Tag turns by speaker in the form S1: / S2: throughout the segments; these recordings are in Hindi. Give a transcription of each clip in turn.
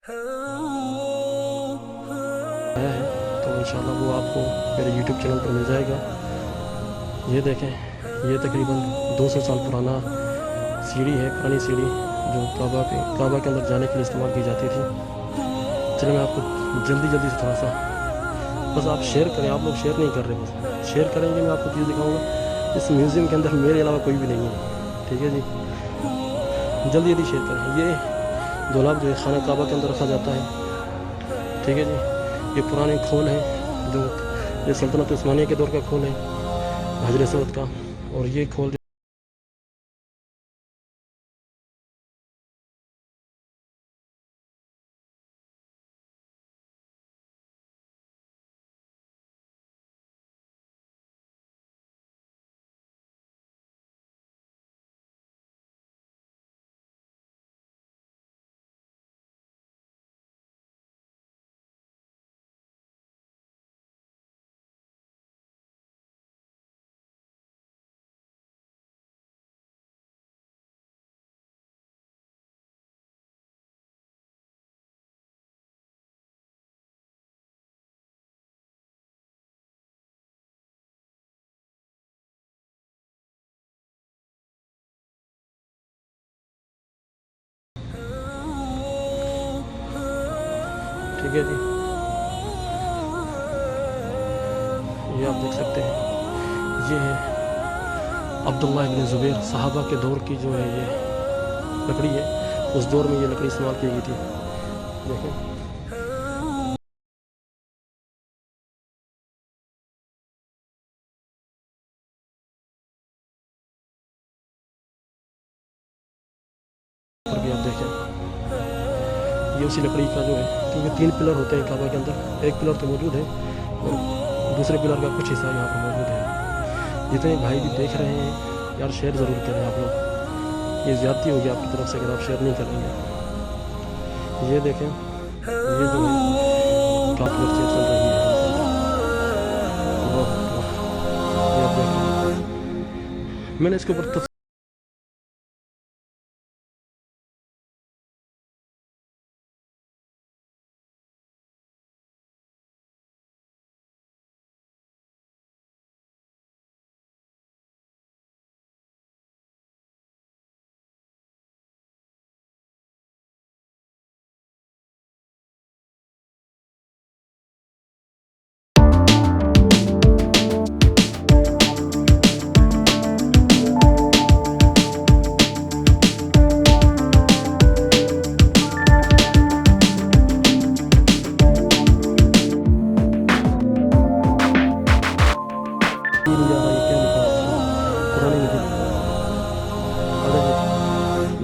S1: आया है तो इंशाल्लाह वो आपको मेरे YouTube चैनल पर मिल जाएगा। ये देखें, ये तकरीबन 200 साल पुराना सीढ़ी है, पुरानी सीढ़ी जो काबा के अंदर जाने के लिए इस्तेमाल की जाती थी। चलो मैं आपको जल्दी जल्दी से थोड़ा सा, बस आप शेयर करें, आप लोग शेयर नहीं कर रहे, बस शेयर करेंगे, मैं आपको चीज़ दिखाऊंगा। इस म्यूज़ियम के अंदर मेरे अलावा कोई भी नहीं है, ठीक है जी। जल्दी जल्दी शेयर करें। ये दुलाब जो है खाना काबा के अंदर रखा जाता है, ठीक है जी। ये पुराने खोल हैं जो ये सल्तनत उस्मानिया के दौर का खोल है, हजर असवद का। और ये खोल ठीक है जी, ये आप देख सकते हैं। ये है अब्दुल्लाह इब्न ज़ुबैर सहाबा के दौर की जो है ये लकड़ी है, उस दौर में ये लकड़ी इस्तेमाल की गई थी। देखें, और भी आप देखें, ये उसी लकड़ी का जो है, क्योंकि 3 पिलर होते हैं काबा के अंदर, एक पिलर तो मौजूद है और दूसरे पिलर का कुछ हिस्सा यहाँ पर मौजूद है। जितने भाई भी देख रहे हैं यार, शेयर ज़रूर करें आप लोग, ये ज़्यादती होगी आपकी तरफ से अगर आप शेयर नहीं करेंगे। ये देखें, ये जो है काफ़ी चेयर चल रही है, वाह वाह, ये आप देख रहे हैं। मैंने इसके ऊपर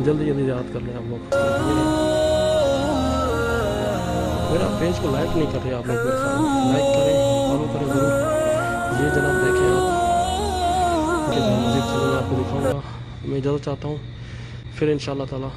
S1: जल्दी जल्दी याद कर लें आप लोग। मेरा पेज को लाइक नहीं कर रहे आप लोग, मेरे साथ लाइक करें, फॉलो करें ज़रूर। ये जनाब देखें आप, मज़ीद चीज़ें मैं आपको दिखाऊंगा। मैं इजाज़त चाहता हूँ, फिर इंशाअल्लाह ताला